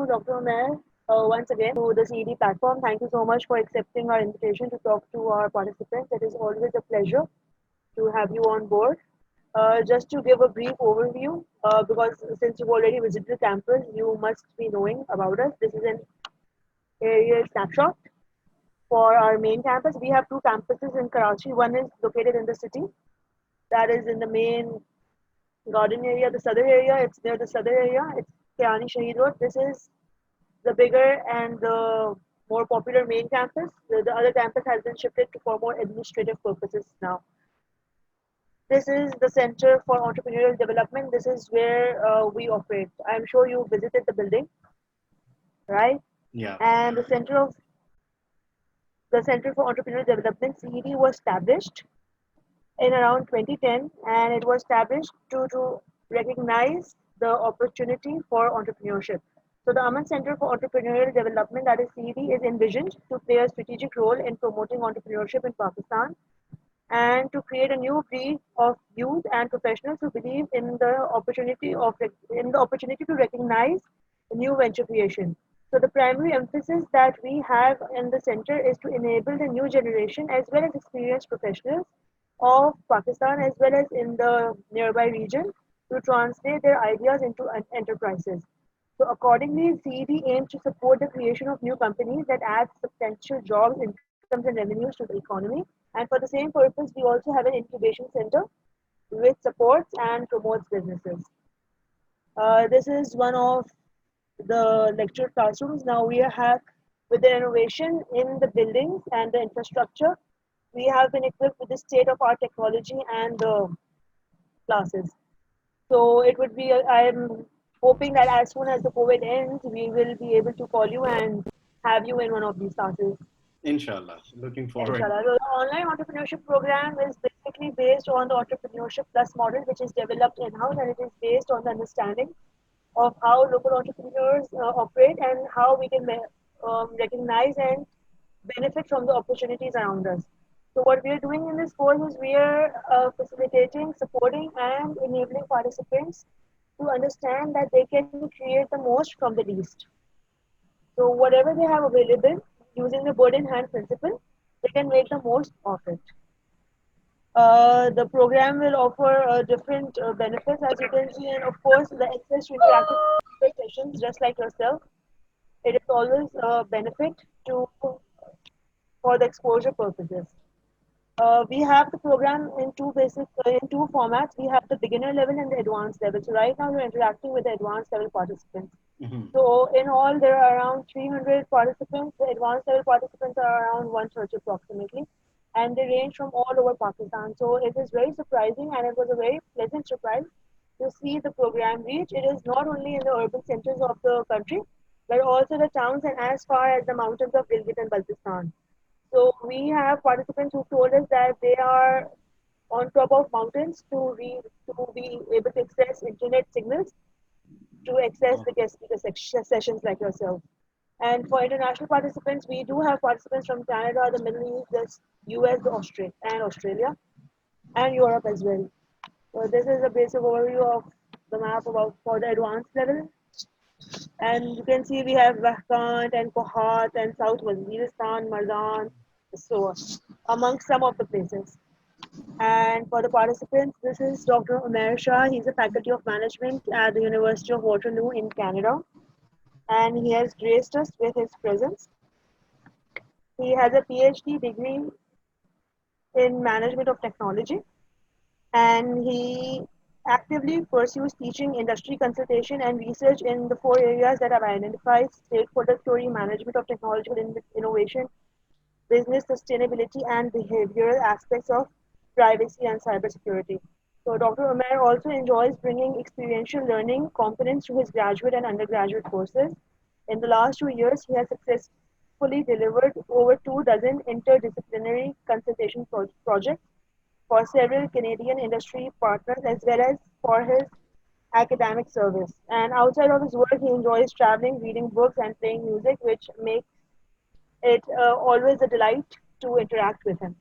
you, Dr. Umair, once again to the CED platform. Thank you so much for accepting our invitation to talk to our participants. It is always a pleasure to have you on board. Just to give a brief overview, because since you've already visited the campus, you must be knowing about us. This is an aerial snapshot for our main campus. We have two campuses in Karachi. One is located in the city, that is in the main garden area, the southern area. It's near the southern area. It's Kiani Shaheed Road. This is the bigger and the more popular main campus. The other campus has been shifted to for more administrative purposes now. This is the Center for Entrepreneurial Development. This is where we operate. I'm sure you visited the building, right? Yeah. And the Center for Entrepreneurial Development (CED) was established in around 2010, and it was established to recognize the opportunity for entrepreneurship. So the Aman Center for Entrepreneurial Development, that is CED, is envisioned to play a strategic role in promoting entrepreneurship in Pakistan and to create a new breed of youth and professionals who believe in the opportunity to recognize new venture creation. So the primary emphasis that we have in the center is to enable the new generation as well as experienced professionals of Pakistan as well as in the nearby region to translate their ideas into enterprises. So accordingly, CED aims to support the creation of new companies that add substantial jobs, incomes, and revenues to the economy. And for the same purpose, we also have an incubation center which supports and promotes businesses. This is one of the lecture classrooms. Now we have, with the innovation in the buildings and the infrastructure, we have been equipped with the state-of-art technology and the classes. So it would be, I'm hoping that as soon as the COVID ends, we will be able to call you and have you in one of these classes. Inshallah. Looking forward. Inshallah. So the online entrepreneurship program is basically based on the Entrepreneurship Plus model, which is developed in-house, and it is based on the understanding of how local entrepreneurs operate and how we can recognize and benefit from the opportunities around us. So what we are doing in this course is we are facilitating, supporting, and enabling participants to understand that they can create the most from the least. So whatever they have available, using the bird in hand principle, they can make the most of it. The program will offer different benefits, as you can see, and of course, the access to interactive sessions, just like yourself. It is always a benefit to for the exposure purposes. We have the program in two formats. We have the beginner level and the advanced level. So right now, we're interacting with the advanced level participants. Mhm. So in all, there are around 300 participants. The advanced level participants are around 130 approximately, and they range from all over Pakistan. So it is very surprising, and it was a very pleasant surprise to see the program reach. It is not only in the urban centers of the country, but also the towns and as far as the mountains of Gilgit and Baltistan. So we have participants who told us that they are on top of mountains to be able to access internet signals to access the guest speaker sessions like yourself. And for international participants, we do have participants from Canada, the Middle East, the US, Australia, and Europe as well. So this is a basic overview of the map about for the advanced level. And you can see we have Vahkant and Kohat and South Waziristan, Mardan, so on, among some of the places. And for the participants, this is Dr. Umair Shah. He's a faculty of management at the University of Waterloo in Canada. And he has graced us with his presence. He has a PhD degree in management of technology, and he actively pursues teaching, industry consultation, and research in the four areas that I've identified: stakeholder theory, management of technological innovation, business sustainability, and behavioral aspects of privacy and cybersecurity. So Dr. Umair also enjoys bringing experiential learning components to his graduate and undergraduate courses. In the last 2 years, he has successfully delivered over 2 dozen interdisciplinary consultation projects for several Canadian industry partners as well as for his academic service. And outside of his work, he enjoys traveling, reading books, and playing music, which makes it always a delight to interact with him.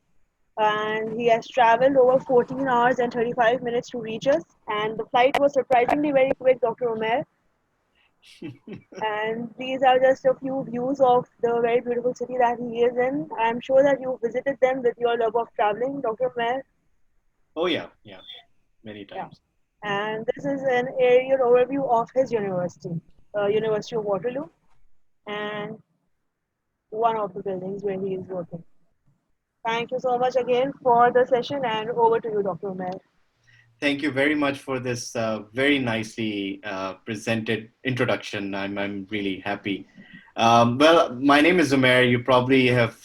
And he has traveled over 14 hours and 35 minutes to reach us. And the flight was surprisingly very quick, Dr. Umair. And these are just a few views of the very beautiful city that he is in. I'm sure that you visited them with your love of traveling, Dr. Mayer. Oh yeah, yeah, many Yeah. times. And this is an aerial overview of his university, University of Waterloo, and one of the buildings where he is working. Thank you so much again for the session, and over to you, Dr. Umair. Thank you very much for this very nicely presented introduction. I'm really happy. Well, my name is Umair. You probably have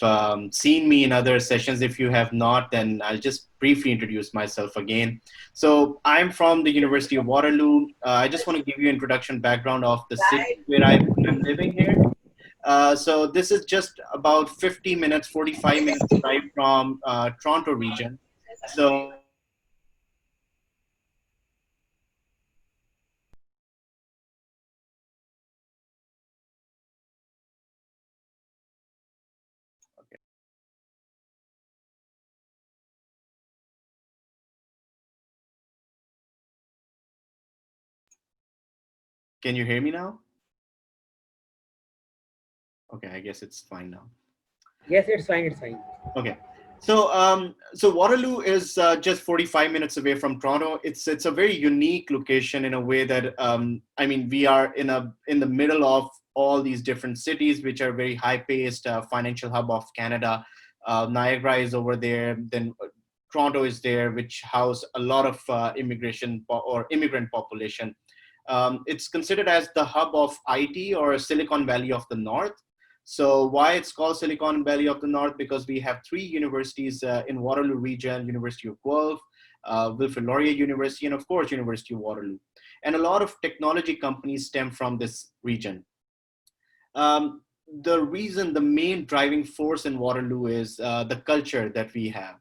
seen me in other sessions. If you have not, then I'll just briefly introduce myself again. So I'm from the University of Waterloo. I just want to give you introduction background of the city where I'm living here. So this is just about 50 minutes, 45 minutes drive from Toronto region. So can you hear me now? Okay, I guess it's fine now. Yes, it's fine. It's fine. Okay. So Waterloo is just 45 minutes away from Toronto. It's a very unique location in a way that I mean we are in the middle of all these different cities, which are very high-paced financial hub of Canada. Niagara is over there. Then Toronto is there, which house a lot of or immigrant population. It's considered as the hub of IT or Silicon Valley of the North. So why it's called Silicon Valley of the North? Because we have three universities in Waterloo region: University of Guelph, Wilfrid Laurier University, and of course University of Waterloo. And a lot of technology companies stem from this region. Um, the reason, the main driving force in Waterloo is the culture that we have.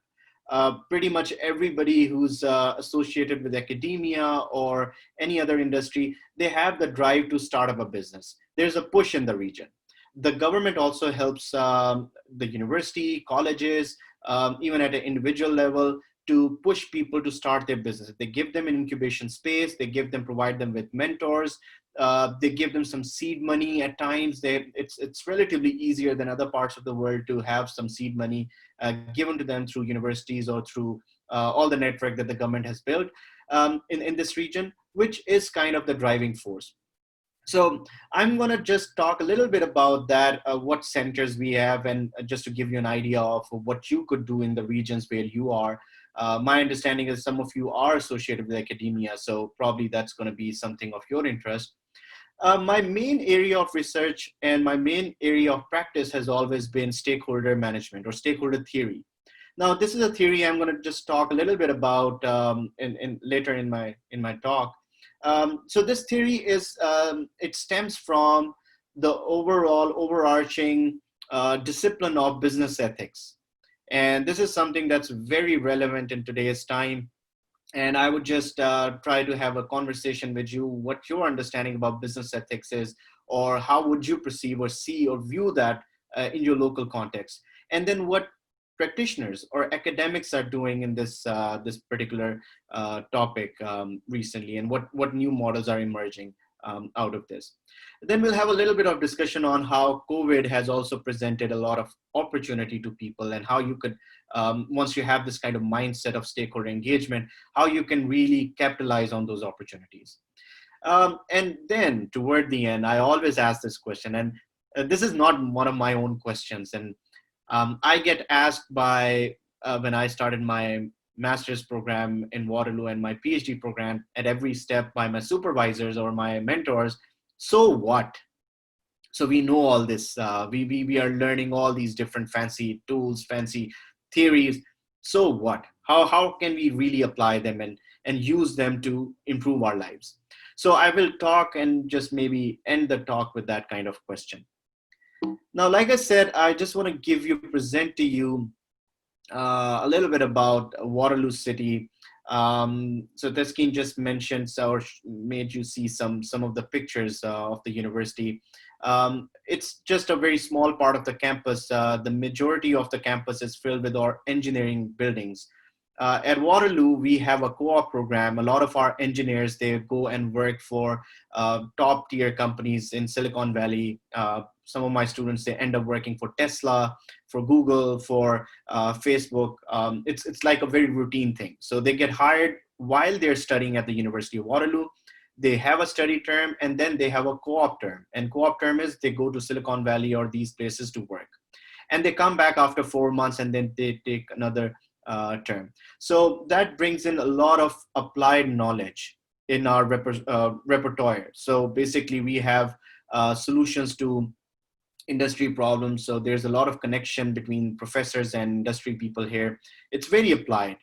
Pretty much everybody who's associated with academia or any other industry, they have the drive to start up a business. There's a push in the region. The government also helps the university, colleges, even at an individual level, to push people to start their business. They give them an incubation space. They provide them with mentors. They give them some seed money at times. It's relatively easier than other parts of the world to have some seed money given to them through universities or through all the network that the government has built in this region, which is kind of the driving force. So I'm going to just talk a little bit about that, what centers we have, and just to give you an idea of what you could do in the regions where you are. My understanding is some of you are associated with academia, so probably that's going to be something of your interest. My main area of research and my main area of practice has always been stakeholder management or stakeholder theory. Now, this is a theory I'm going to just talk a little bit about later in my talk. So this theory is it stems from the overall overarching discipline of business ethics, and this is something that's very relevant in today's time. And I would just try to have a conversation with you, what your understanding about business ethics is, or how would you perceive or see or view that in your local context, and then what practitioners or academics are doing in this particular topic recently, and what new models are emerging out of this. Then we'll have a little bit of discussion on how COVID has also presented a lot of opportunity to people, and how you could, once you have this kind of mindset of stakeholder engagement, how you can really capitalize on those opportunities. And then toward the end, I always ask this question, and this is not one of my own questions. And I get asked by, when I started my master's program in Waterloo and my PhD program, at every step by my supervisors or my mentors, so what? So we know all this. We are learning all these different fancy tools, fancy theories. So what? How can we really apply them and use them to improve our lives? So I will talk and just maybe end the talk with that kind of question. Now, like I said, I just want to present to you a little bit about Waterloo City. So Teskin just mentioned or made you see some of the pictures of the university. It's just a very small part of the campus. The majority of the campus is filled with our engineering buildings. At Waterloo, we have a co-op program. A lot of our engineers, they go and work for top tier companies in Silicon Valley. Some of my students, they end up working for Tesla, for Google, for Facebook. It's like a very routine thing. So they get hired while they're studying at the University of Waterloo. They have a study term, and then they have a co-op term. And co-op term is they go to Silicon Valley or these places to work, and they come back after 4 months, and then they take another term. So that brings in a lot of applied knowledge in our repertoire. So basically, we have solutions to industry problems. So there's a lot of connection between professors and industry people here. It's very applied.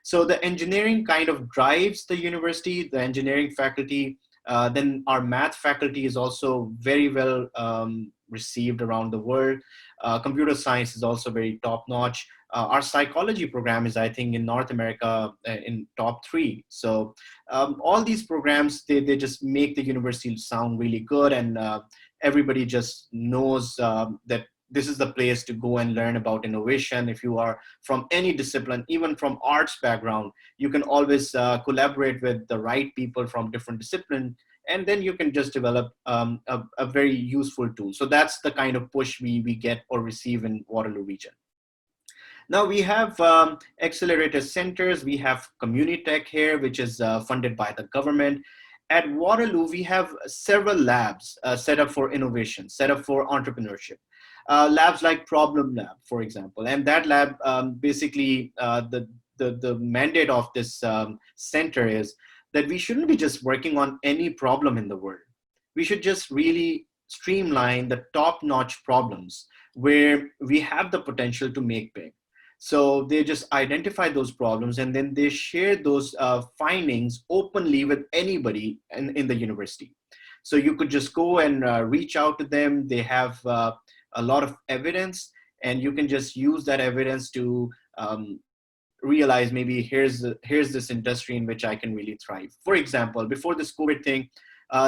So the engineering kind of drives the university, the engineering faculty. Then our math faculty is also very well received around the world. Computer science is also very top notch. Our psychology program is, I think, in North America in top three. So all these programs, they just make the university sound really good, and everybody just knows that this is the place to go and learn about innovation. If you are from any discipline, even from arts background, you can always collaborate with the right people from different disciplines, and then you can just develop a very useful tool. So that's the kind of push we get or receive in Waterloo region. Now we have accelerator centers. We have community tech here, which is funded by the government. At Waterloo, we have several labs set up for innovation, set up for entrepreneurship. Labs like Problem Lab, for example. And that lab, basically, the mandate of this center is that we shouldn't be just working on any problem in the world. We should just really streamline the top-notch problems where we have the potential to make big. So they just identify those problems, and then they share those findings openly with anybody in the university. So you could just go and reach out to them. They have a lot of evidence, and you can just use that evidence to realize maybe here's this industry in which I can really thrive. For example, before this COVID thing,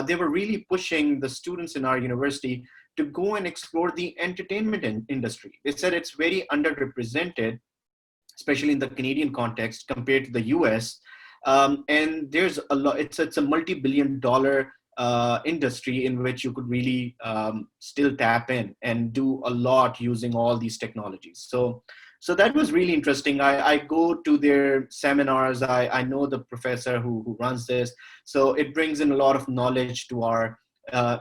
they were really pushing the students in our university to go and explore the entertainment industry. They said it's very underrepresented, especially in the Canadian context compared to the US. And there's a lot, it's a multi-billion dollar industry in which you could really still tap in and do a lot using all these technologies. So that was really interesting. I go to their seminars. I know the professor who runs this. So it brings in a lot of knowledge to our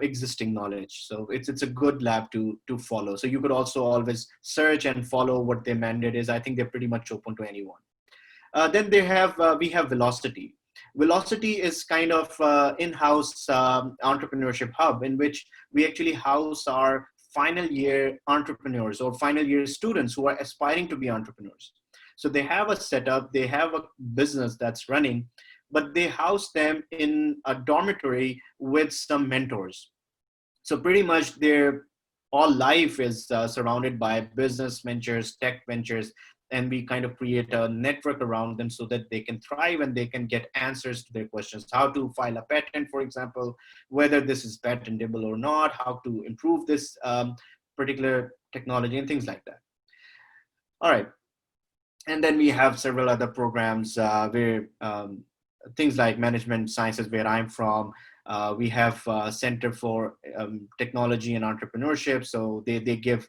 existing knowledge. So it's a good lab to follow. So you could also always search and follow what their mandate is. I think they're pretty much open to anyone. Then we have Velocity. Velocity is kind of in-house entrepreneurship hub in which we actually house our final year entrepreneurs or final year students who are aspiring to be entrepreneurs. So they have a setup, they have a business that's running, but they house them in a dormitory with some mentors. So pretty much their all life is surrounded by business ventures, tech ventures, and we kind of create a network around them so that they can thrive and they can get answers to their questions. How to file a patent, for example, whether this is patentable or not, how to improve this particular technology and things like that. All right. And then we have several other programs where things like management sciences, where I'm from. We have a Center for Technology and Entrepreneurship. So they give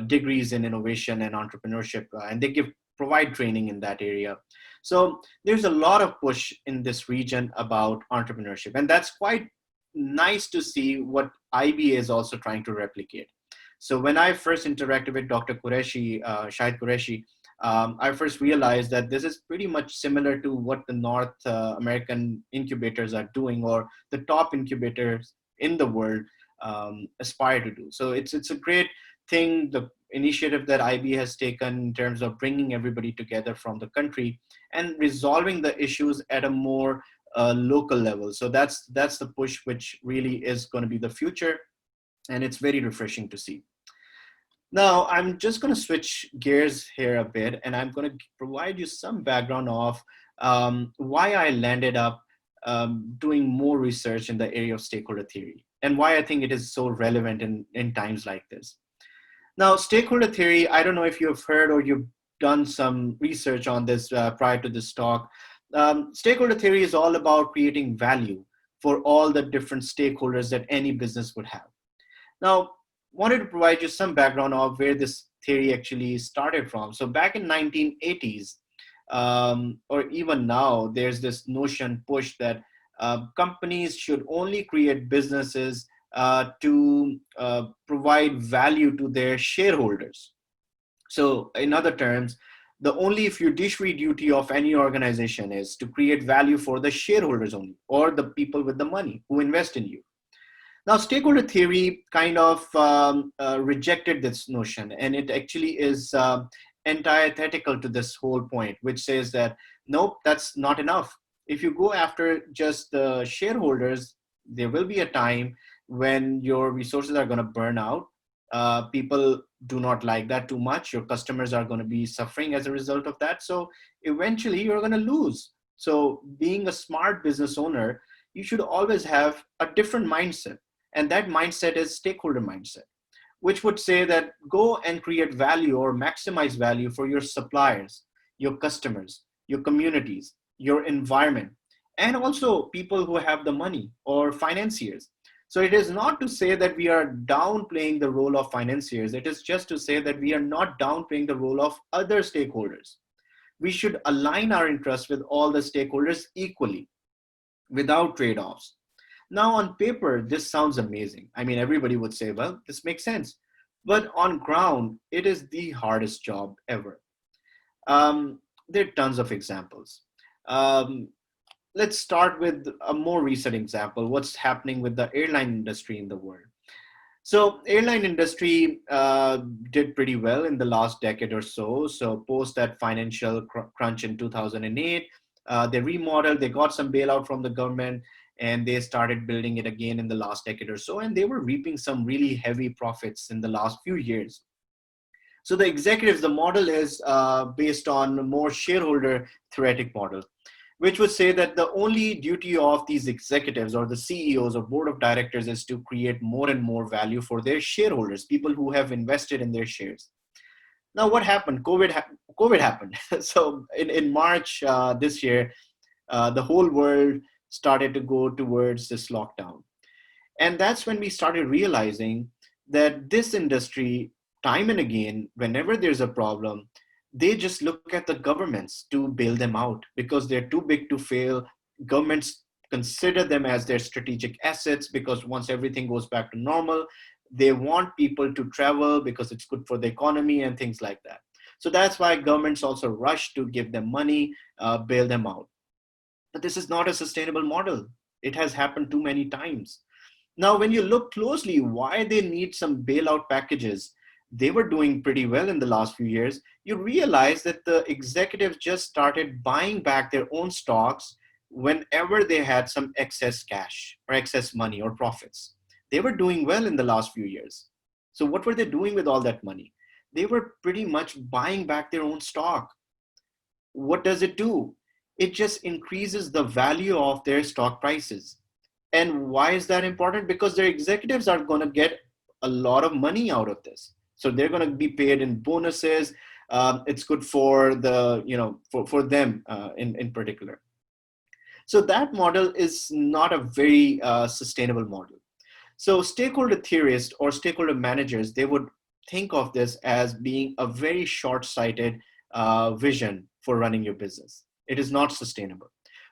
degrees in innovation and entrepreneurship, and they provide training in that area. So there's a lot of push in this region about entrepreneurship, and that's quite nice to see what IB is also trying to replicate. So when I first interacted with Dr. Qureshi, Shahid Qureshi, I first realized that this is pretty much similar to what the North American incubators are doing, or the top incubators in the world aspire to do. So it's a great thing, the initiative that IB has taken in terms of bringing everybody together from the country and resolving the issues at a more local level. So that's the push, which really is going to be the future, and it's very refreshing to see. Now, I'm just going to switch gears here a bit, and I'm going to provide you some background of why I landed up doing more research in the area of stakeholder theory, and why I think it is so relevant in times like this. Now, stakeholder theory, I don't know if you've heard or you've done some research on this prior to this talk. Stakeholder theory is all about creating value for all the different stakeholders that any business would have. Now, wanted to provide you some background of where this theory actually started from. So back in 1980s, or even now, there's this notion pushed that companies should only create businesses to provide value to their shareholders. So, in other terms, the only fiduciary duty of any organization is to create value for the shareholders only, or the people with the money who invest in you. Now, stakeholder theory kind of rejected this notion, and it actually is antithetical to this whole point, which says that nope, that's not enough. If you go after just the shareholders, there will be a time when your resources are going to burn out. People do not like that too much. Your customers are going to be suffering as a result of that. So eventually, you're going to lose. So, being a smart business owner, you should always have a different mindset, and that mindset is stakeholder mindset, which would say that go and create value or maximize value for your suppliers, your customers, your communities, your environment, and also people who have the money or financiers. So it is not to say that we are downplaying the role of financiers. It is just to say that we are not downplaying the role of other stakeholders. We should align our interests with all the stakeholders equally without trade-offs. Now, on paper, this sounds amazing. I mean, everybody would say, well, this makes sense. But on ground, it is the hardest job ever. There are tons of examples. Um, let's start with a more recent example. What's happening with the airline industry in the world? So, airline industry did pretty well in the last decade or so. So, post that financial crunch in 2008, they remodeled, they got some bailout from the government, and they started building it again in the last decade or so. And they were reaping some really heavy profits in the last few years. So the executives, the model is based on a more shareholder theoretic model, which would say that the only duty of these executives or the CEOs or board of directors is to create more and more value for their shareholders, people who have invested in their shares. Now, what happened? COVID happened. So in March this year, the whole world started to go towards this lockdown. And that's when we started realizing that this industry, time and again, whenever there's a problem, they just look at the governments to bail them out because they're too big to fail. Governments consider them as their strategic assets because once everything goes back to normal, they want people to travel because it's good for the economy and things like that. So that's why governments also rush to give them money, bail them out. But this is not a sustainable model. It has happened too many times. Now, when you look closely, why they need some bailout packages, they were doing pretty well in the last few years. You realize that the executives just started buying back their own stocks whenever they had some excess cash or excess money or profits. They were doing well in the last few years. So, what were they doing with all that money? They were pretty much buying back their own stock. What does it do? It just increases the value of their stock prices. And why is that important? Because their executives are going to get a lot of money out of this. So they're going to be paid in bonuses. It's good for the, for them in particular. So that model is not a very sustainable model. So stakeholder theorists or stakeholder managers, they would think of this as being a very short-sighted vision for running your business. It is not sustainable.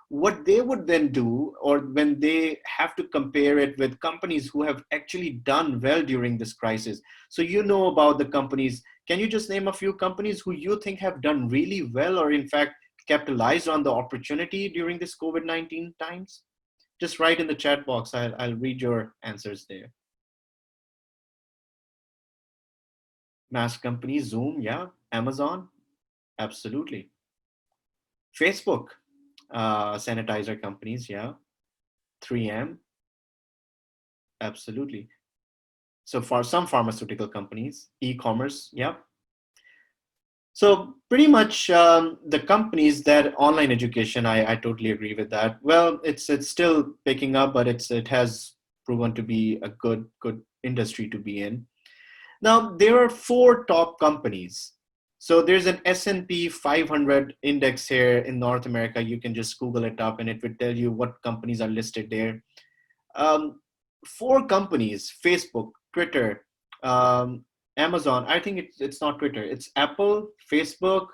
What they would then do, or when they have to compare it with companies who have actually done well during this crisis. So you know about the companies. Can you just name a few companies who you think have done really well or in fact capitalized on the opportunity during this COVID-19 times? Just write in the chat box. I'll read your answers there. Mass companies, Zoom, yeah. Amazon, absolutely. Facebook, sanitizer companies, yeah. 3M, absolutely. So for some pharmaceutical companies, e-commerce, yeah. So pretty much the companies that online education, I totally agree with that. Well, it's still picking up, but it has proven to be a good industry to be in. Now there are 4 top companies. So there's an S&P 500 index here in North America. You can just Google it up and it will tell you what companies are listed there. Um, Four companies: Facebook, Twitter, um, Amazon. I think it's not Twitter. It's Apple, Facebook,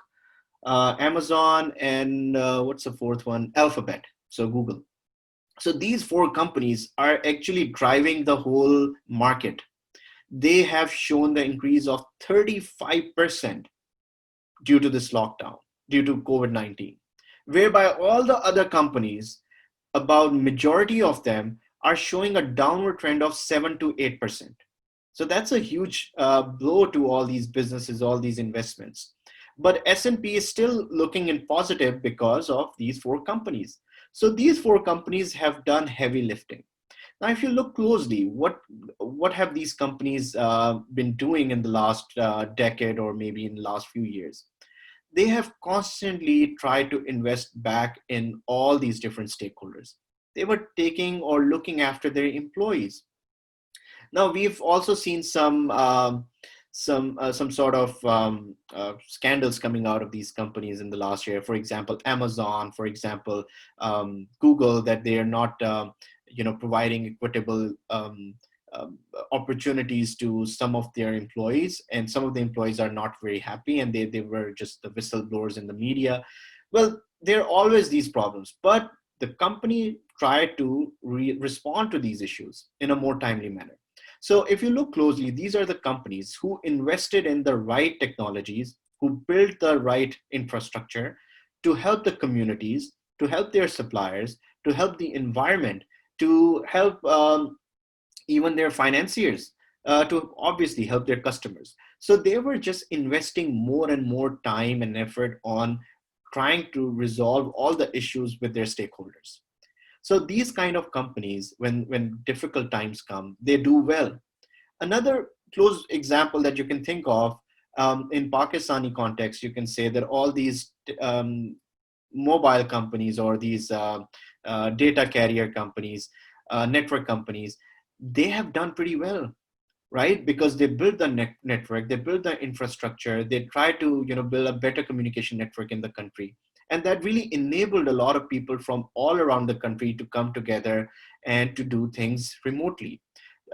Amazon, and what's the fourth one? Alphabet. So Google. So these four companies are actually driving the whole market. They have shown the increase of 35% due to this lockdown, due to COVID-19, whereby all the other companies, about majority of them, are showing a downward trend of 7 to 8%. So that's a huge blow to all these businesses, all these investments. But S&P is still looking in positive because of these four companies. So these four companies have done heavy lifting. Now, if you look closely, what have these companies been doing in the last decade or maybe in the last few years? They have constantly tried to invest back in all these different stakeholders. They were taking or looking after their employees. Now we've also seen some sort of scandals coming out of these companies in the last year. For example, Amazon, for example, Google, that they are not providing equitable opportunities to some of their employees, and some of the employees are not very happy, and they were just the whistleblowers in the media. Well, there are always these problems, but the company tried to respond to these issues in a more timely manner. So if you look closely, these are the companies who invested in the right technologies, who built the right infrastructure to help the communities, to help their suppliers, to help the environment, to help even their financiers, to obviously help their customers. So they were just investing more and more time and effort on trying to resolve all the issues with their stakeholders. So these kind of companies, when difficult times come, they do well. Another close example that you can think of, in Pakistani context, you can say that all these mobile companies or these data carrier companies, network companies, they have done pretty well, right? Because they built the network, they built the infrastructure, they try to build a better communication network in the country, and that really enabled a lot of people from all around the country to come together and to do things remotely.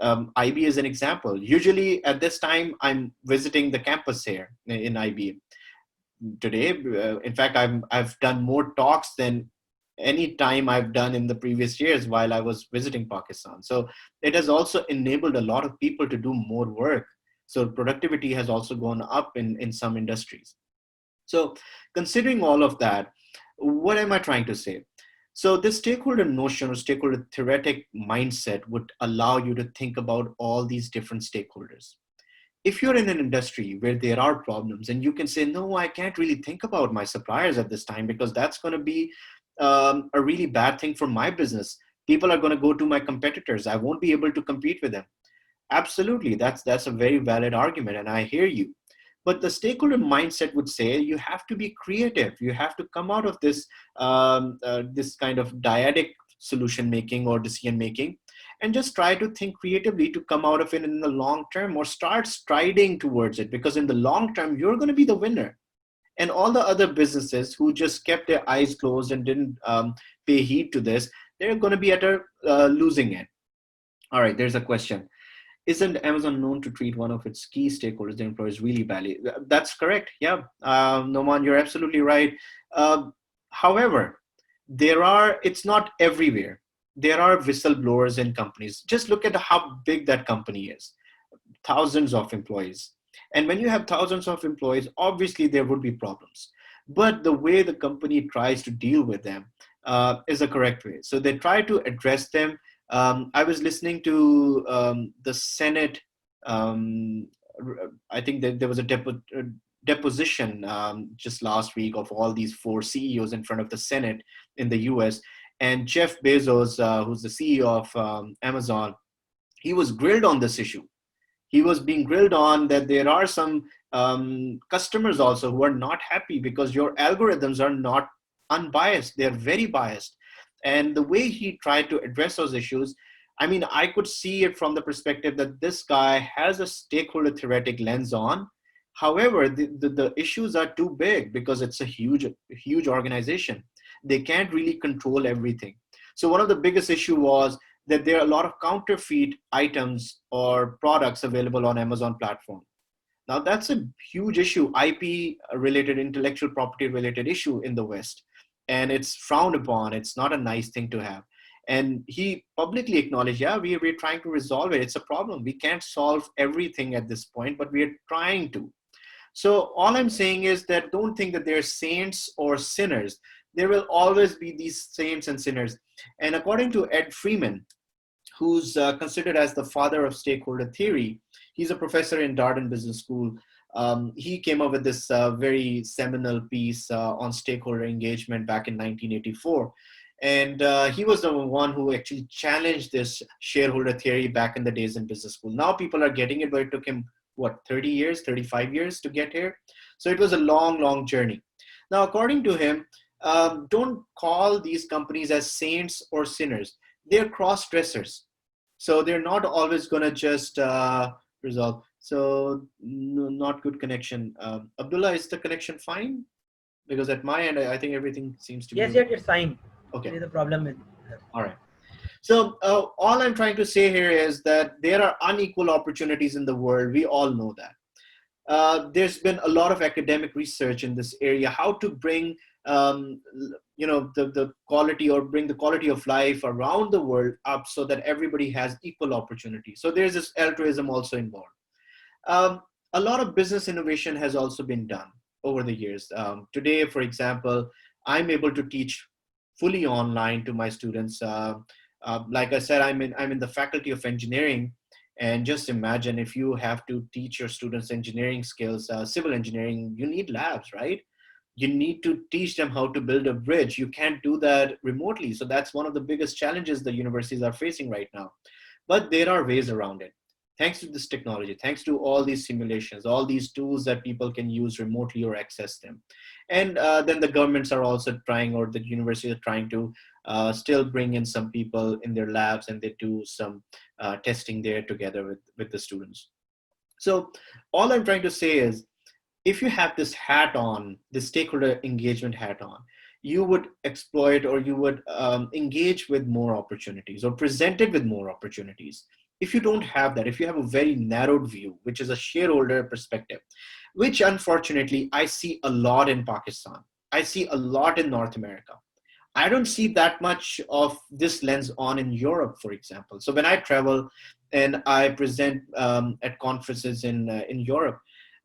IB is an example. Usually at this time, I'm visiting the campus here in IB today. In fact, I've done more talks than any time I've done in the previous years while I was visiting Pakistan. So it has also enabled a lot of people to do more work. So productivity has also gone up in some industries. So considering all of that, what am I trying to say? So this stakeholder notion or stakeholder theoretic mindset would allow you to think about all these different stakeholders. If you're in an industry where there are problems and you can say, no, I can't really think about my suppliers at this time because that's going to be a really bad thing for my business. People are going to go to my competitors. I won't be able to compete with them. Absolutely, that's a very valid argument, and I hear you. But the stakeholder mindset would say you have to be creative. You have to come out of this kind of dyadic solution making or decision making, and just try to think creatively to come out of it in the long term, or start striding towards it. Because in the long term, you're going to be the winner, and all the other businesses who just kept their eyes closed and didn't pay heed to this, they're going to be at a losing end. All right, there's a question. Isn't Amazon known to treat one of its key stakeholders, the employees, really badly? That's correct. Yeah, Noman, you're absolutely right. Um, However, it's not everywhere. There are whistleblowers in companies. Just look at how big that company is. Thousands of employees. And when you have thousands of employees, obviously there would be problems. But the way the company tries to deal with them is the correct way. So they try to address them. I was listening to the Senate. Um, I think that there was a deposition just last week of all these four CEOs in front of the Senate in the US. And Jeff Bezos, who's the CEO of Amazon, he was grilled on this issue. He was being grilled on that there are some customers also who are not happy because your algorithms are not unbiased. They're very biased. And the way he tried to address those issues, I mean, I could see it from the perspective that this guy has a stakeholder theoretic lens on However, the issues are too big because it's a huge organization. They can't really control everything. So one of the biggest issue was that there are a lot of counterfeit items or products available on Amazon platform. Now that's a huge issue, IP related, intellectual property related issue in the West. And it's frowned upon. It's not a nice thing to have. And he publicly acknowledged, yeah, we're trying to resolve it. It's a problem. We can't solve everything at this point, but we're trying to. So all I'm saying is that don't think that they're saints or sinners. There will always be these saints and sinners. And according to Ed Freeman, who's considered as the father of stakeholder theory, he's a professor in Darden Business School. He came up with this very seminal piece on stakeholder engagement back in 1984. And he was the one who actually challenged this shareholder theory back in the days in business school. Now people are getting it, but it took him, what, 30 years, 35 years to get here? So it was a long, long journey. Now, according to him, don't call these companies as saints or sinners. They're cross-dressers. So they're not always going to just resolve. So not good connection. Abdullah, is the connection fine? Because at my end, I think everything seems to be Yes, yes, it's fine. okay. There is a problem with. All right. So all I'm trying to say here is that there are unequal opportunities in the world. We all know that. There's been a lot of academic research in this area, how to bring the quality, or bring the quality of life around the world up so that everybody has equal opportunity. So there's this altruism also involved. A lot of business innovation has also been done over the years. Today, for example, I'm able to teach fully online to my students. Like I said, I'm in the faculty of engineering, and just imagine if you have to teach your students engineering skills, civil engineering, you need labs, right? You need to teach them how to build a bridge. You can't do that remotely. So that's one of the biggest challenges the universities are facing right now. But there are ways around it. Thanks to this technology, thanks to all these simulations, all these tools that people can use remotely or access them. And then the governments are also trying, or the universities are trying to still bring in some people in their labs, and they do some testing there together with the students. So all I'm trying to say is, if you have this hat on, the stakeholder engagement hat on, you would exploit, or you would engage with more opportunities, or presented with more opportunities. If you don't have that, if you have a very narrowed view, which is a shareholder perspective, which unfortunately I see a lot in Pakistan, I see a lot in North America. I don't see that much of this lens on in Europe, for example. So when I travel and I present at conferences in Europe,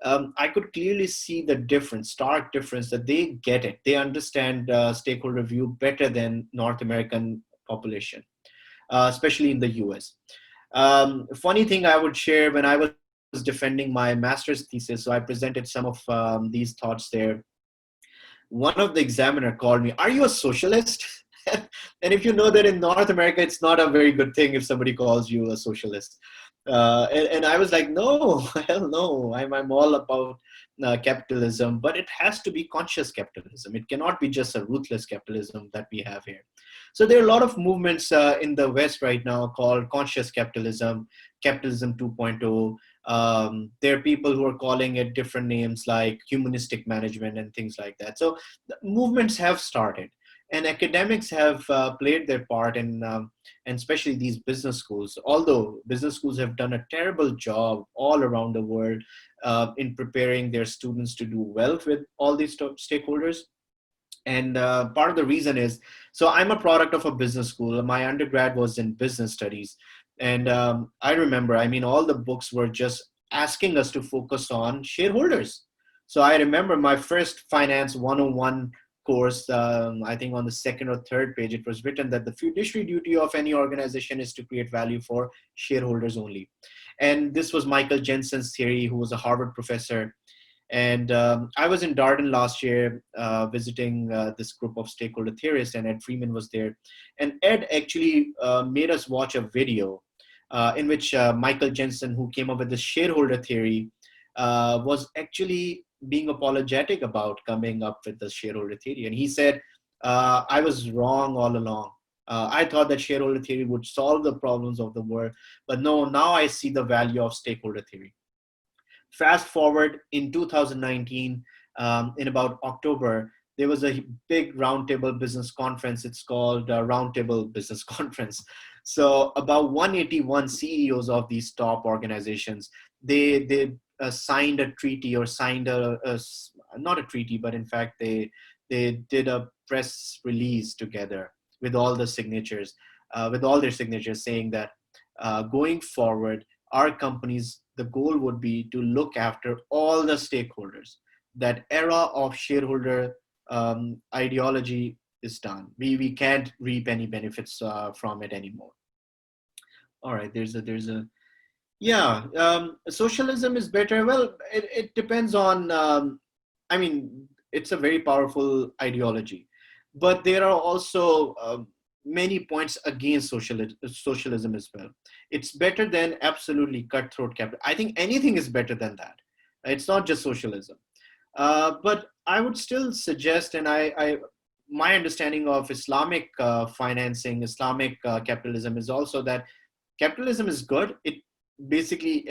I could clearly see the difference, stark difference, that they get it. They understand stakeholder view better than North American population, especially in the US. Funny thing I would share, when I was defending my master's thesis, so I presented some of these thoughts there. One of the examiner called me, "Are you a socialist?" And if you know that in North America, it's not a very good thing if somebody calls you a socialist. And I was like, no, hell no. I'm all about capitalism, but it has to be conscious capitalism. It cannot be just a ruthless capitalism that we have here. So there are a lot of movements in the West right now called conscious capitalism, capitalism 2.0. There are people who are calling it different names like humanistic management and things like that. So the movements have started, and academics have played their part in, and especially these business schools, although business schools have done a terrible job all around the world in preparing their students to do well with all these stakeholders. And part of the reason is, so I'm a product of a business school. My undergrad was in business studies. And I remember, I mean, all the books were just asking us to focus on shareholders. So I remember my first Finance 101 course, I think on the second or third page, it was written that the fiduciary duty of any organization is to create value for shareholders only. And this was Michael Jensen's theory, who was a Harvard professor. And I was in Darden last year visiting this group of stakeholder theorists, and Ed Freeman was there. And Ed actually made us watch a video in which Michael Jensen, who came up with the shareholder theory, was actually being apologetic about coming up with the shareholder theory. And he said, I was wrong all along. I thought that shareholder theory would solve the problems of the world, but no, now I see the value of stakeholder theory. Fast forward in 2019, in about October, there was a big roundtable business conference. It's called Roundtable Business Conference. So about 181 CEOs of these top organizations, they signed a treaty, or signed not a treaty, but in fact they did a press release together with all the signatures, with all their signatures, saying that going forward, our companies, the goal would be to look after all the stakeholders. That era of shareholder ideology is done. We can't reap any benefits from it anymore. All right, there's a yeah, socialism is better. Well, it depends on. I mean, it's a very powerful ideology, but there are also many points against socialism as well. It's better than absolutely cutthroat capital. I think anything is better than that. It's not just socialism. But I would still suggest, and my understanding of Islamic financing, Islamic capitalism is also that capitalism is good. It basically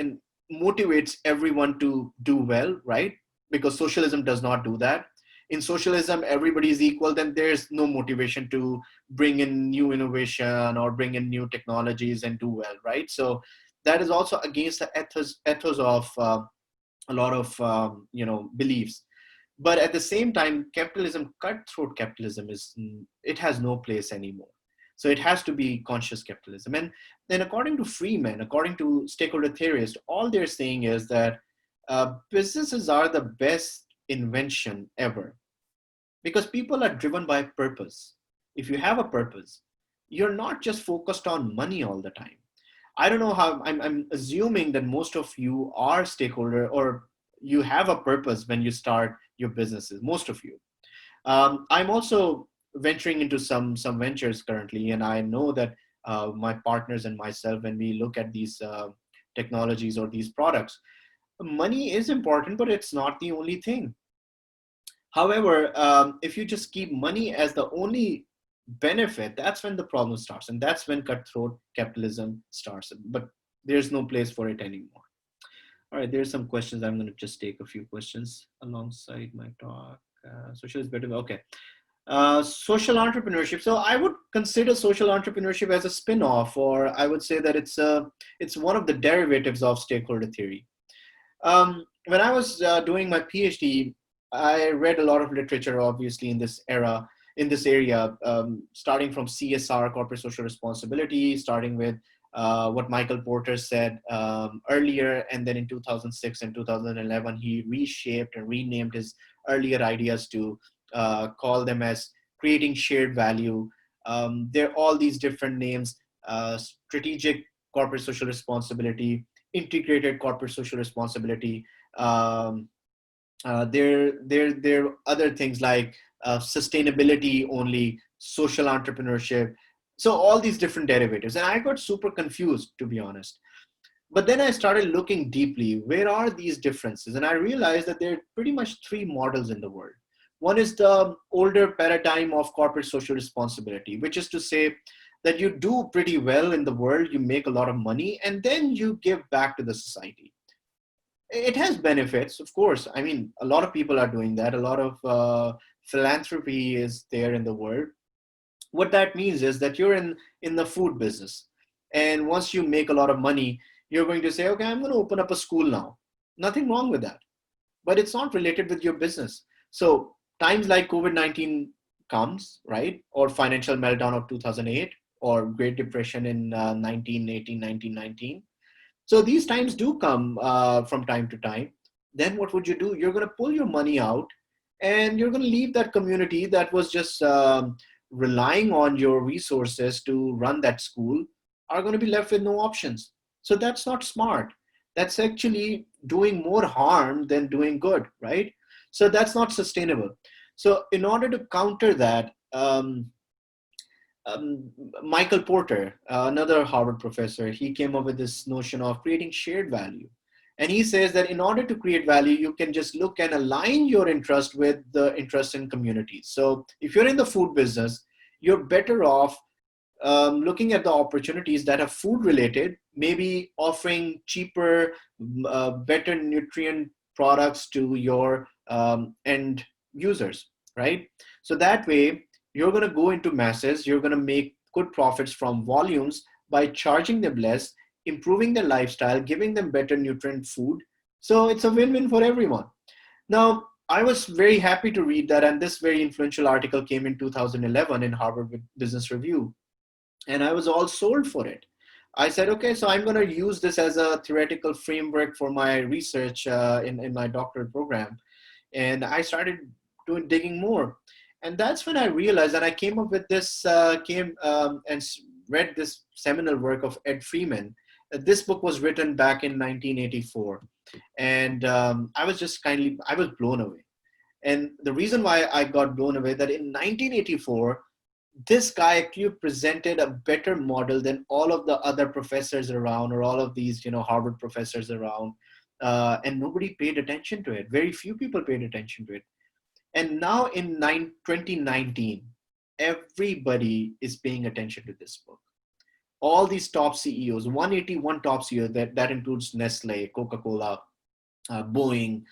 motivates everyone to do well, right? Because socialism does not do that. In socialism, everybody is equal, then there's no motivation to bring in new innovation or bring in new technologies and do well, right? So that is also against the ethos of a lot of beliefs. But at the same time, capitalism, cutthroat capitalism, it has no place anymore. So it has to be conscious capitalism. And then according to Freeman, according to stakeholder theorists, all they're saying is that businesses are the best invention ever, because people are driven by purpose. If you have a purpose, you're not just focused on money all the time. I don't know how, I'm assuming that most of you are stakeholder, or you have a purpose when you start your businesses, most of you. I'm also venturing into some ventures currently, and I know that my partners and myself, when we look at these technologies or these products, money is important, but it's not the only thing. However, if you just keep money as the only benefit, that's when the problem starts, and that's when cutthroat capitalism starts. But there's no place for it anymore. All right, there's some questions. I'm going to just take a few questions alongside my talk. Social is better. Okay. Social entrepreneurship. So I would consider social entrepreneurship as a spin-off, or I would say that it's one of the derivatives of stakeholder theory. When I was doing my PhD, I read a lot of literature, obviously, in this area, starting from CSR, corporate social responsibility, starting with what Michael Porter said earlier, and then in 2006 and 2011, he reshaped and renamed his earlier ideas to call them as creating shared value. There are all these different names: strategic corporate social responsibility, integrated corporate social responsibility. There are other things like sustainability only, social entrepreneurship. So all these different derivatives, and I got super confused, to be honest. But then I started looking deeply, where are these differences? And I realized that there are pretty much three models in the world. One is the older paradigm of corporate social responsibility, which is to say that you do pretty well in the world, you make a lot of money, and then you give back to the society. It has benefits, of course. I mean, a lot of people are doing that. A lot of philanthropy is there in the world. What that means is that you're in the food business, and once you make a lot of money, you're going to say, okay, I'm going to open up a school now. Nothing wrong with that, but it's not related with your business. So times like COVID-19 comes, right? Or financial meltdown of 2008, or Great Depression in 1918, 1919. So these times do come from time to time. Then what would you do? You're going to pull your money out, and you're going to leave that community that was just relying on your resources to run that school, are going to be left with no options. So that's not smart. That's actually doing more harm than doing good, right? So that's not sustainable. So in order to counter that, Michael Porter, another Harvard professor, he came up with this notion of creating shared value. And he says that in order to create value, you can just look and align your interest with the interest in communities. So if you're in the food business, you're better off looking at the opportunities that are food related, maybe offering cheaper, better nutrient products to your end users, right? So that way, you're going to go into masses, you're going to make good profits from volumes by charging them less, improving their lifestyle, giving them better nutrient food. So it's a win-win for everyone. Now, I was very happy to read that, and this very influential article came in 2011 in Harvard Business Review, and I was all sold for it. I said, okay, so I'm going to use this as a theoretical framework for my research in my doctoral program. And I started digging more. And that's when I realized, and I came up with this, read this seminal work of Ed Freeman. This book was written back in 1984. And I was blown away. And the reason why I got blown away that in 1984, this guy actually presented a better model than all of the other professors around, or all of these, Harvard professors around. And nobody paid attention to it. Very few people paid attention to it. And now in 2019, everybody is paying attention to this book. All these top CEOs, 181 top CEOs, that includes Nestle, Coca-Cola, Boeing,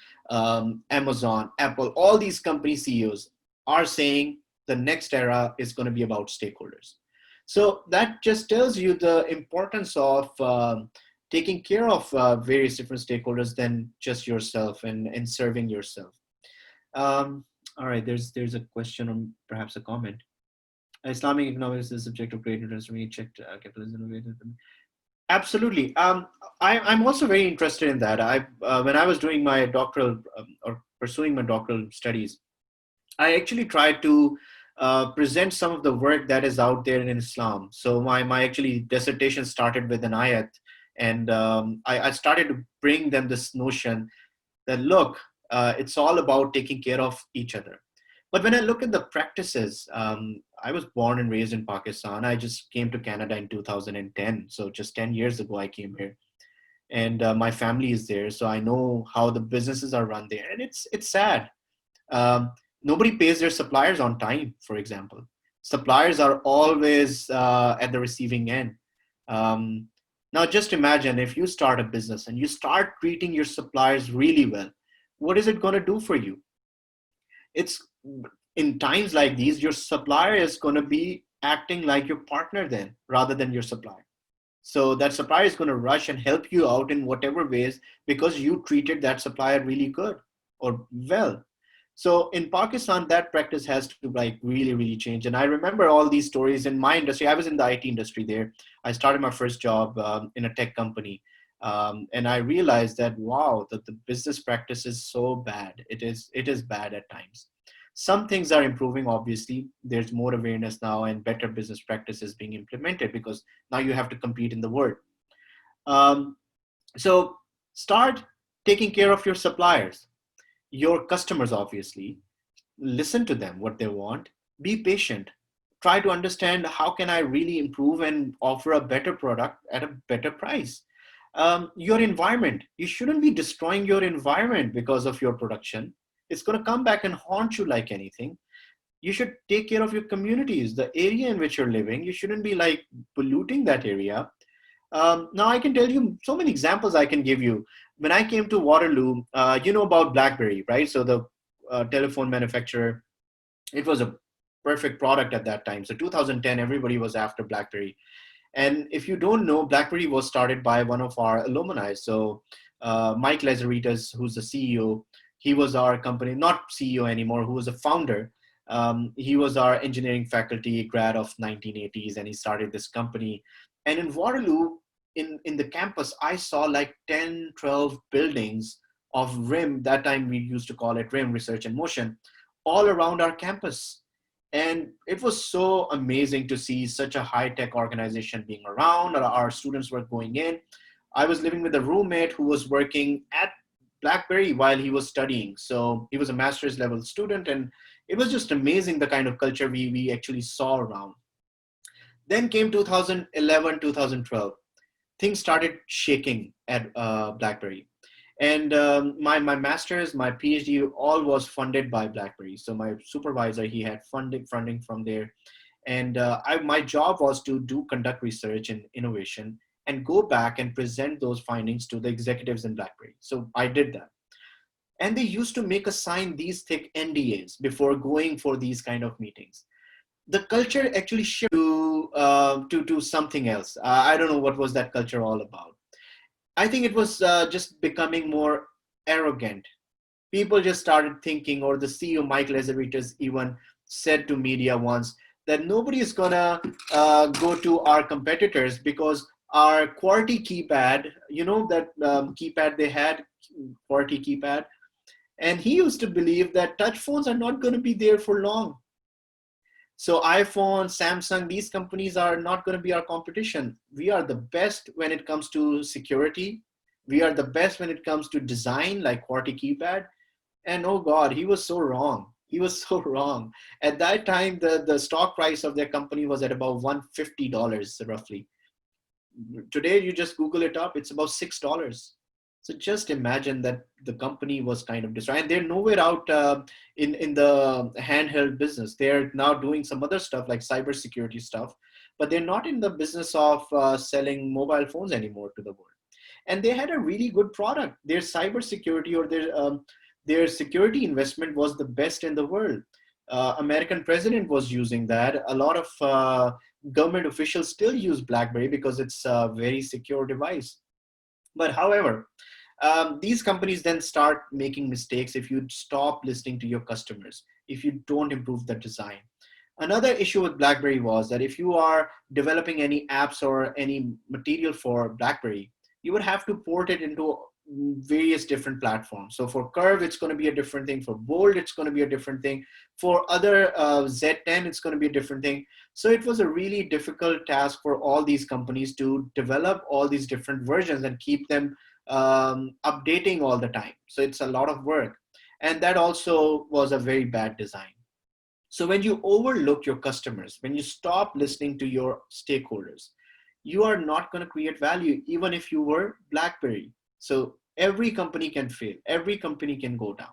Amazon, Apple, all these company CEOs are saying the next era is going to be about stakeholders. So that just tells you the importance of taking care of various different stakeholders than just yourself and serving yourself. All right, there's a question or perhaps a comment. Islamic economics is the subject of great interest. We checked capitalism. Absolutely. I'm also very interested in that. When I was doing my doctoral or pursuing my doctoral studies, I actually tried to present some of the work that is out there in Islam. So my actually dissertation started with an ayat, and I started to bring them this notion that look, it's all about taking care of each other. But when I look at the practices, I was born and raised in Pakistan. I just came to Canada in 2010. So just 10 years ago, I came here. And my family is there. So I know how the businesses are run there. And it's sad. Um, Nobody pays their suppliers on time, for example. Suppliers are always at the receiving end. Um, Now, just imagine if you start a business and you start treating your suppliers really well, what is it going to do for you? It's in times like these, your supplier is going to be acting like your partner then rather than your supplier. So that supplier is going to rush and help you out in whatever ways because you treated that supplier really good or well. So in Pakistan, that practice has to like really, really change. And I remember all these stories in my industry. I was in the IT industry there. I started my first job in a tech company. And I realized that, wow, that the business practice is so bad. It is bad at times. Some things are improving, obviously. There's more awareness now and better business practices being implemented because now you have to compete in the world. Um, so start taking care of your suppliers, your customers, obviously. Listen to them, what they want. Be patient. Try to understand how can I really improve and offer a better product at a better price. Your environment, you shouldn't be destroying your environment because of your production. It's going to come back and haunt you like anything. You should take care of your communities, the area in which you're living. You shouldn't be like polluting that area. Now I can tell you so many examples I can give you. When I came to Waterloo, you know about BlackBerry, right? So the telephone manufacturer, it was a perfect product at that time. So 2010, everybody was after BlackBerry. And if you don't know, BlackBerry was started by one of our alumni. So Mike Lazaritas, who's the CEO, he was our company, not CEO anymore, who was a founder. He was our engineering faculty grad of 1980s, and he started this company. And in Waterloo, in the campus, I saw like 10, 12 buildings of RIM. That time we used to call it RIM, Research and Motion, all around our campus. And it was so amazing to see such a high-tech organization being around. Our students were going in. I was living with a roommate who was working at BlackBerry while he was studying. So he was a master's level student, and it was just amazing the kind of culture we actually saw around. Then came 2011, 2012. Things started shaking at BlackBerry. And my master's, my PhD, all was funded by BlackBerry. So my supervisor, he had funding from there. And my job was to conduct research and innovation and go back and present those findings to the executives in BlackBerry. So I did that. And they used to make us sign these thick NDAs before going for these kind of meetings. The culture actually shifted to something else. I don't know what was that culture all about. I think it was just becoming more arrogant. People just started thinking, or the CEO Mike Lazarevitas even said to media once that nobody is gonna go to our competitors because our QWERTY keypad, that keypad they had, QWERTY keypad, and he used to believe that touch phones are not going to be there for long. So iPhone, Samsung, these companies are not going to be our competition. We are the best when it comes to security. We are the best when it comes to design, like QWERTY keypad. And oh God, he was so wrong. He was so wrong. At that time, the stock price of their company was at about $150 roughly. Today, you just Google it up, it's about $6. So just imagine that the company was kind of destroyed. And they're nowhere out in the handheld business. They're now doing some other stuff like cybersecurity stuff, but they're not in the business of selling mobile phones anymore to the world. And they had a really good product. Their cybersecurity or their security investment was the best in the world. American president was using that. A lot of government officials still use BlackBerry because it's a very secure device. But however, these companies then start making mistakes if you stop listening to your customers, if you don't improve the design. Another issue with BlackBerry was that if you are developing any apps or any material for BlackBerry, you would have to port it into various different platforms. So for Curve, it's going to be a different thing. For Bold, it's going to be a different thing. For other Z10, it's going to be a different thing. So it was a really difficult task for all these companies to develop all these different versions and keep them updating all the time. So it's a lot of work. And that also was a very bad design. So when you overlook your customers, when you stop listening to your stakeholders, you are not going to create value, even if you were BlackBerry. So every company can fail. Every company can go down.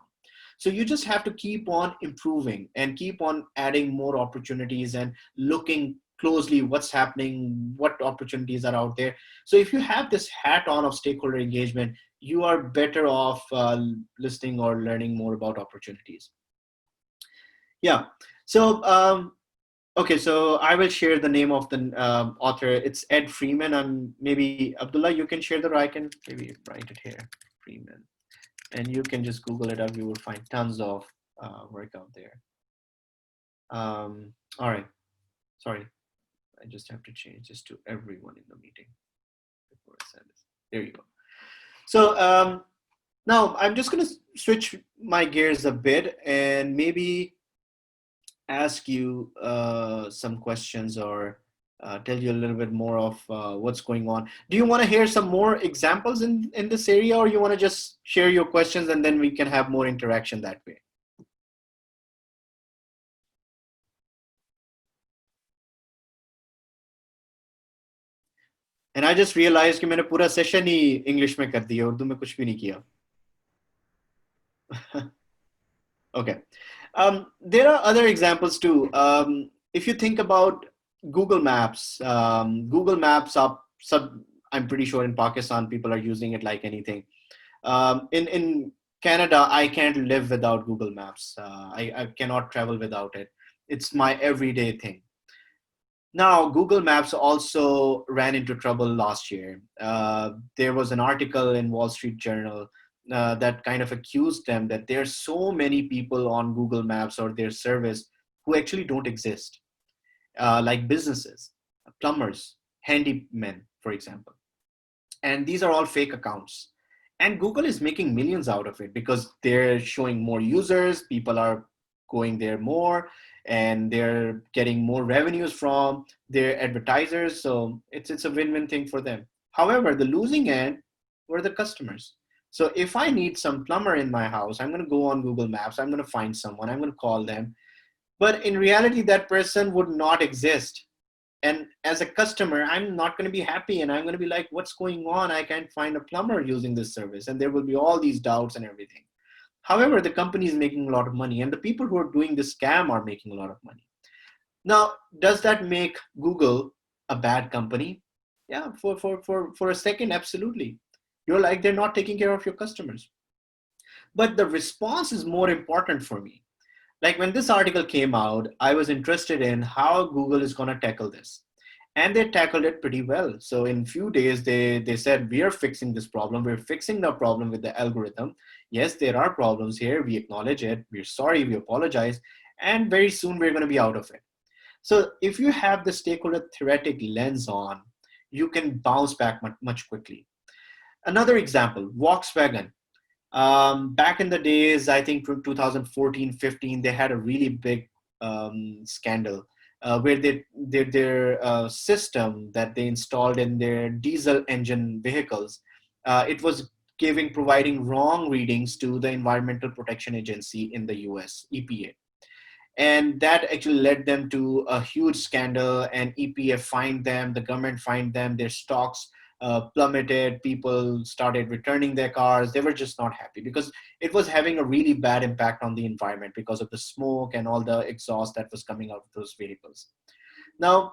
So you just have to keep on improving and keep on adding more opportunities and looking closely what's happening, what opportunities are out there. So if you have this hat on of stakeholder engagement, you are better off listening or learning more about opportunities. Yeah. So, okay, so I will share the name of the author. It's Ed Freeman, and maybe Abdullah, you can share I can maybe write it here, Freeman. And you can just Google it up. You will find tons of work out there. All right. Sorry. I just have to change this to everyone in the meeting before I send this. There you go. So now I'm just going to switch my gears a bit and maybe ask you some questions or tell you a little bit more of what's going on. Do you want to hear some more examples in this area, or you want to just share your questions and then we can have more interaction that way? And I just realized कि मैंने पूरा session ही English में कर दिया, उर्दू में कुछ भी नहीं किया. Okay. There are other examples too. If you think about Google Maps, I'm pretty sure in Pakistan, people are using it like anything. In Canada, I can't live without Google Maps. I cannot travel without it. It's my everyday thing. Now, Google Maps also ran into trouble last year. There was an article in Wall Street Journal that kind of accused them that there are so many people on Google Maps or their service who actually don't exist, like businesses, plumbers, handymen, for example. And these are all fake accounts. And Google is making millions out of it because they're showing more users, people are going there more, and they're getting more revenues from their advertisers. So it's a win-win thing for them. However, the losing end were the customers. So if I need some plumber in my house, I'm going to go on Google Maps, I'm going to find someone, I'm going to call them. But in reality, that person would not exist. And as a customer, I'm not going to be happy. And I'm going to be like, what's going on? I can't find a plumber using this service. And there will be all these doubts and everything. However, the company is making a lot of money. And the people who are doing this scam are making a lot of money. Now, does that make Google a bad company? Yeah, for a second, absolutely. You're like, they're not taking care of your customers. But the response is more important for me. Like when this article came out, I was interested in how Google is going to tackle this. And they tackled it pretty well. So in few days, they said, we are fixing this problem. We're fixing the problem with the algorithm. Yes, there are problems here. We acknowledge it. We're sorry. We apologize. And very soon we're going to be out of it. So if you have the stakeholder theoretic lens on, you can bounce back much quickly. Another example, Volkswagen. Back in the days, I think 2014, 15, they had a really big scandal where their system that they installed in their diesel engine vehicles, it was providing wrong readings to the Environmental Protection Agency in the US, EPA. And that actually led them to a huge scandal, and EPA fined them, the government fined them, their stocks plummeted, people started returning their cars. They were just not happy because it was having a really bad impact on the environment because of the smoke and all the exhaust that was coming out of those vehicles. Now,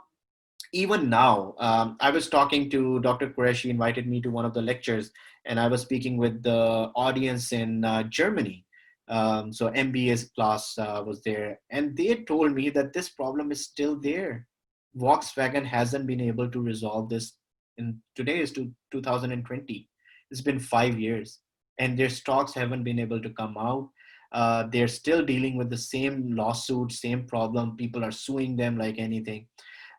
even now, I was talking to Dr. Qureshi, invited me to one of the lectures, and I was speaking with the audience in Germany. So MBA's class was there, and they told me that this problem is still there. Volkswagen hasn't been able to resolve this. In today is 2020. It's been 5 years, and their stocks haven't been able to come out. They're still dealing with the same lawsuit, same problem. People are suing them like anything.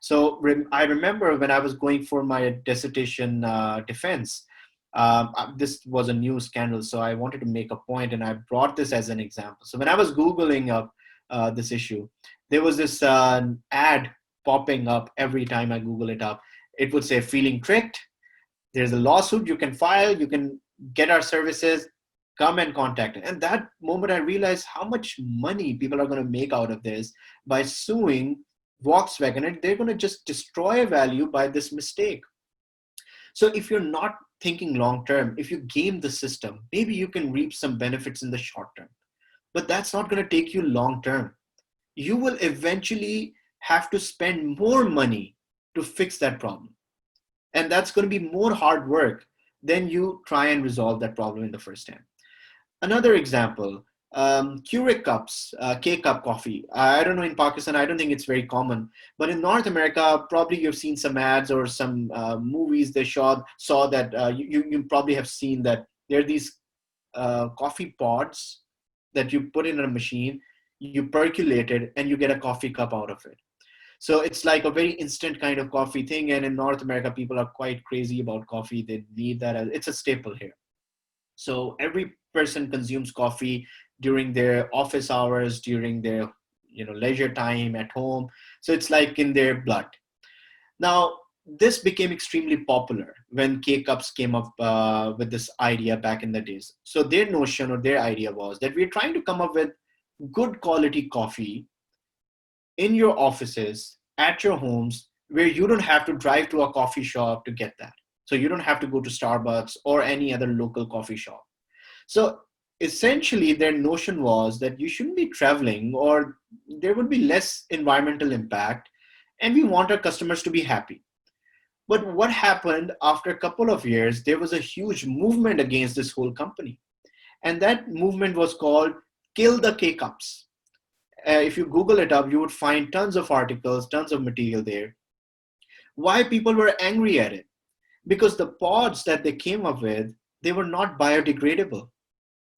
So I remember when I was going for my dissertation defense, this was a new scandal. So I wanted to make a point, and I brought this as an example. So when I was Googling up this issue, there was this ad popping up every time I Google it up. It would say, feeling tricked? There's a lawsuit you can file. You can get our services. Come and contact it. And that moment I realized how much money people are going to make out of this by suing Volkswagen, and they're going to just destroy value by this mistake. So if you're not thinking long term, if you game the system, maybe you can reap some benefits in the short term, but that's not going to take you long term. You will eventually have to spend more money to fix that problem. And that's going to be more hard work than you try and resolve that problem in the first time. Another example, Keurig cups, K-cup coffee. I don't know in Pakistan, I don't think it's very common. But in North America, probably you've seen some ads or some movies they saw that you probably have seen that there are these coffee pods that you put in a machine, you percolate it, and you get a coffee cup out of it. So it's like a very instant kind of coffee thing. And in North America, people are quite crazy about coffee. They need that. It's a staple here. So every person consumes coffee during their office hours, during their leisure time at home. So it's like in their blood. Now, this became extremely popular when K-Cups came up with this idea back in the days. So their notion or their idea was that we're trying to come up with good quality coffee in your offices, at your homes, where you don't have to drive to a coffee shop to get that. So you don't have to go to Starbucks or any other local coffee shop. So essentially, their notion was that you shouldn't be traveling, or there would be less environmental impact, and we want our customers to be happy. But what happened after a couple of years, there was a huge movement against this whole company. And that movement was called Kill the K-Cups. If you Google it up, you would find tons of articles, tons of material there. Why people were angry at it? Because the pods that they came up with, they were not biodegradable.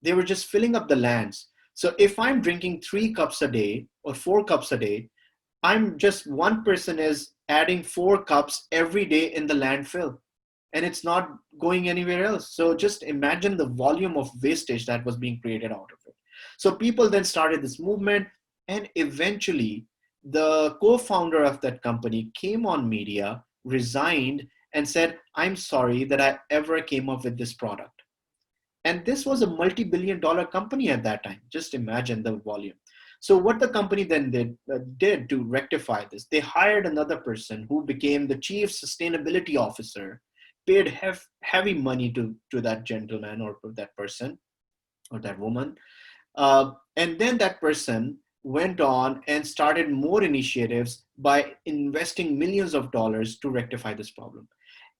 They were just filling up the lands. So if I'm drinking 3 cups a day or 4 cups a day, I'm just one person is adding 4 cups every day in the landfill, and it's not going anywhere else. So just imagine the volume of wastage that was being created out of it. So people then started this movement, and eventually the co-founder of that company came on media, resigned, and said, I'm sorry that I ever came up with this product. And this was a multi-billion-dollar company at that time. Just imagine the volume. So what the company then did to rectify this, they hired another person who became the chief sustainability officer, paid heavy money to that gentleman or that person or that woman. And then that person went on and started more initiatives by investing millions of dollars to rectify this problem.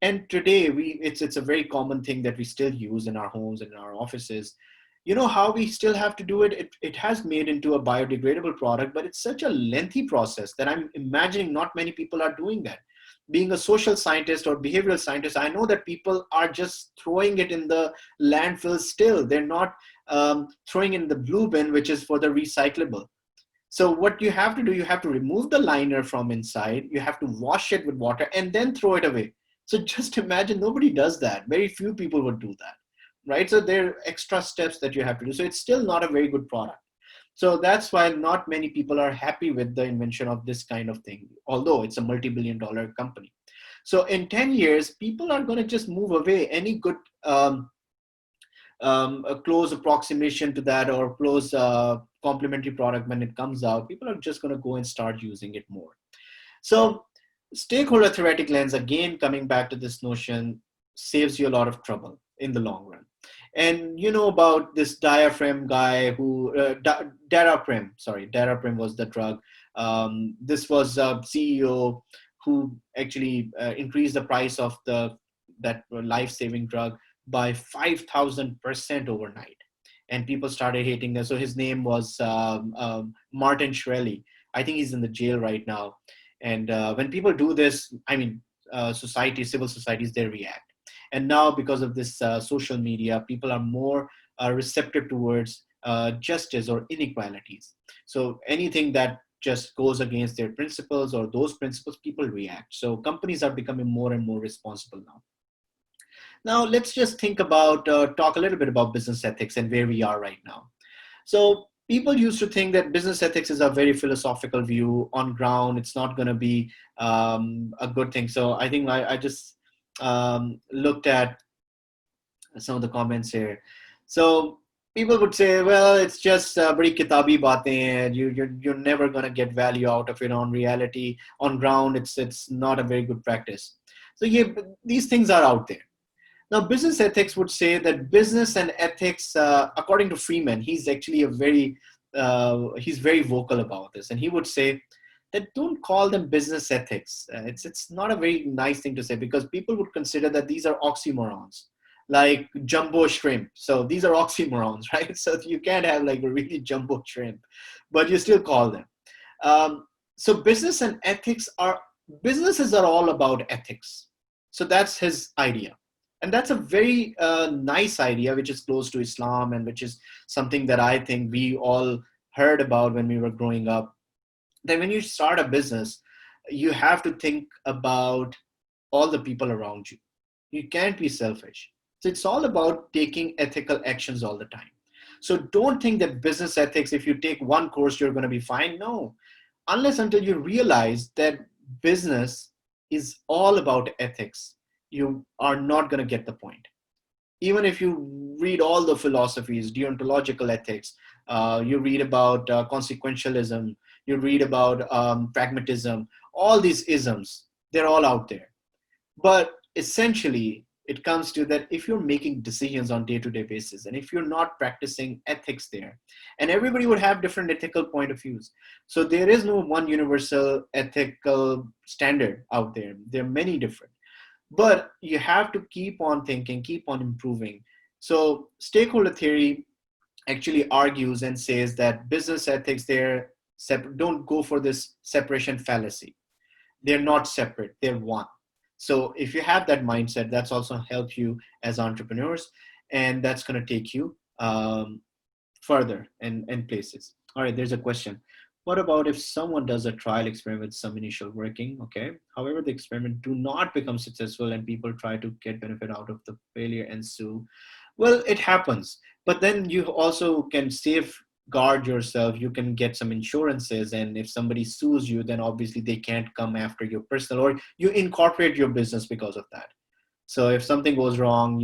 And today it's a very common thing that we still use in our homes and in our offices. You know how we still have to do it? It has made into a biodegradable product, but it's such a lengthy process that I'm imagining not many people are doing that. Being a social scientist or behavioral scientist, I know that people are just throwing it in the landfill still. They're not throwing in the blue bin, which is for the recyclable. So what you have to do, you have to remove the liner from inside, you have to wash it with water and then throw it away. So just imagine, nobody does that. Very few people would do that, right? So there are extra steps that you have to do. So it's still not a very good product. So that's why not many people are happy with the invention of this kind of thing, although it's a multi-billion-dollar company. So in 10 years, people are going to just move away. Any good a close approximation to that or close complementary product, when it comes out, people are just going to go and start using it more. So stakeholder theoretic lens, again, coming back to this notion, saves you a lot of trouble in the long run. And you know about this diaphragm guy who, Daraprim was the drug. This was a CEO who actually increased the price of that life-saving drug by 5,000% overnight. And people started hating that. So his name was Martin Shkreli. I think he's in the jail right now. And when people do this, I mean, civil societies, they react. And now because of this social media, people are more receptive towards justice or inequalities. So anything that just goes against their principles or those principles, people react. So companies are becoming more and more responsible now. Now, let's just talk a little bit about business ethics and where we are right now. So people used to think that business ethics is a very philosophical view. On ground, it's not going to be a good thing. So I think I just looked at some of the comments here. So people would say, well, it's just badi kitabi baatein. You're never going to get value out of it. On reality, on ground, it's not a very good practice. So yeah, these things are out there. Now, business ethics would say that business and ethics, according to Freeman, he's actually he's very vocal about this. And he would say that don't call them business ethics. It's not a very nice thing to say, because people would consider that these are oxymorons, like jumbo shrimp. So these are oxymorons, right? So you can't have like a really jumbo shrimp, but you still call them. So businesses are all about ethics. So that's his idea. And that's a very nice idea, which is close to Islam and which is something that I think we all heard about when we were growing up. That when you start a business, you have to think about all the people around you. You can't be selfish. So it's all about taking ethical actions all the time. So don't think that business ethics, if you take one course, you're going to be fine. No, unless until you realize that business is all about ethics, you are not going to get the point. Even if you read all the philosophies, deontological ethics, you read about consequentialism, you read about pragmatism, all these isms, they're all out there. But essentially, it comes to that if you're making decisions on day-to-day basis, and if you're not practicing ethics there, and everybody would have different ethical point of views. So there is no one universal ethical standard out there. There are many different. But you have to keep on thinking, keep on improving. So stakeholder theory actually argues and says that business ethics, don't go for this separation fallacy. They're not separate, they're one. So if you have that mindset, that's also help you as entrepreneurs, and that's going to take you further and places. All right, there's a question. What about if someone does a trial experiment with some initial working, okay? However, the experiment do not become successful and people try to get benefit out of the failure and sue. Well, it happens, but then you also can safeguard yourself. You can get some insurances, and if somebody sues you, then obviously they can't come after your personal, or you incorporate your business because of that. So if something goes wrong,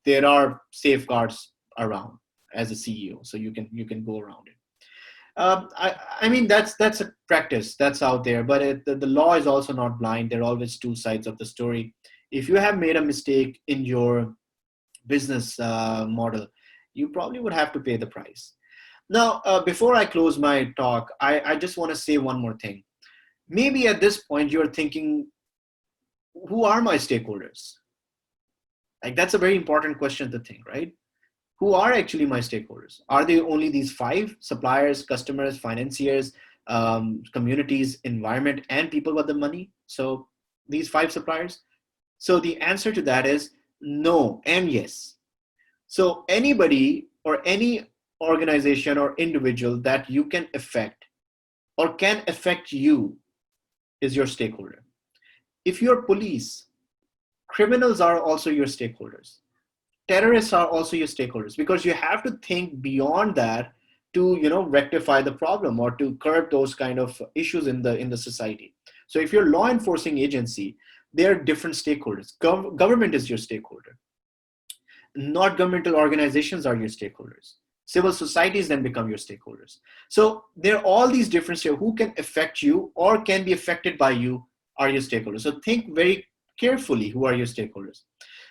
there are safeguards around as a CEO, so you can go around it. I mean, that's a practice that's out there, but the law is also not blind. There are always two sides of the story. If you have made a mistake in your business model, you probably would have to pay the price. Now, before I close my talk, I just want to say one more thing. Maybe at this point you're thinking, who are my stakeholders? Like, that's a very important question to think, right? Who are actually my stakeholders? Are they only these five: suppliers, customers, financiers, communities, environment, and people with the money? So these five suppliers. So the answer to that is no and yes. So anybody or any organization or individual that you can affect or can affect you is your stakeholder. If you're police, criminals are also your stakeholders. Terrorists are also your stakeholders, because you have to think beyond that to, rectify the problem or to curb those kind of issues in the society. So if you're law enforcing agency, there are different stakeholders. Government is your stakeholder. Not governmental organizations are your stakeholders. Civil societies then become your stakeholders. So there are all these different who can affect you or can be affected by you are your stakeholders. So think very carefully who are your stakeholders.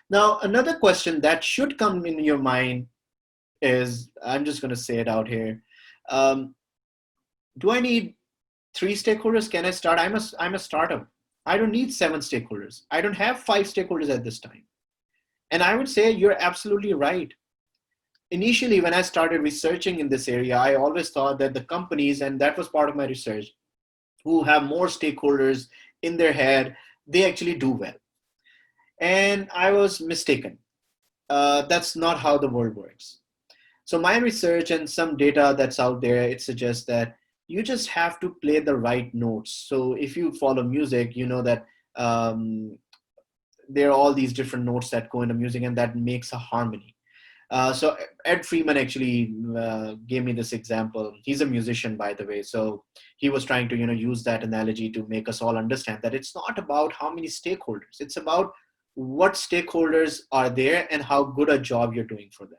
Now, another question that should come in your mind is, I'm just going to say it out here. Um, do I need three stakeholders? Can I start? I'm a startup. I don't need seven stakeholders. I don't have five stakeholders at this time. And I would say you're absolutely right. Initially, when I started researching in this area, I always thought that the companies, and that was part of my research, who have more stakeholders in their head, they actually do well. And I was mistaken. That's not how the world works. So my research and some data that's out there, it suggests that you just have to play the right notes. So if you follow music, you know that there are all these different notes that go into music, and that makes a harmony. So Ed Freeman actually gave me this example. He's a musician, by the way. So he was trying to, use that analogy to make us all understand that it's not about how many stakeholders. It's about what stakeholders are there and how good a job you're doing for them.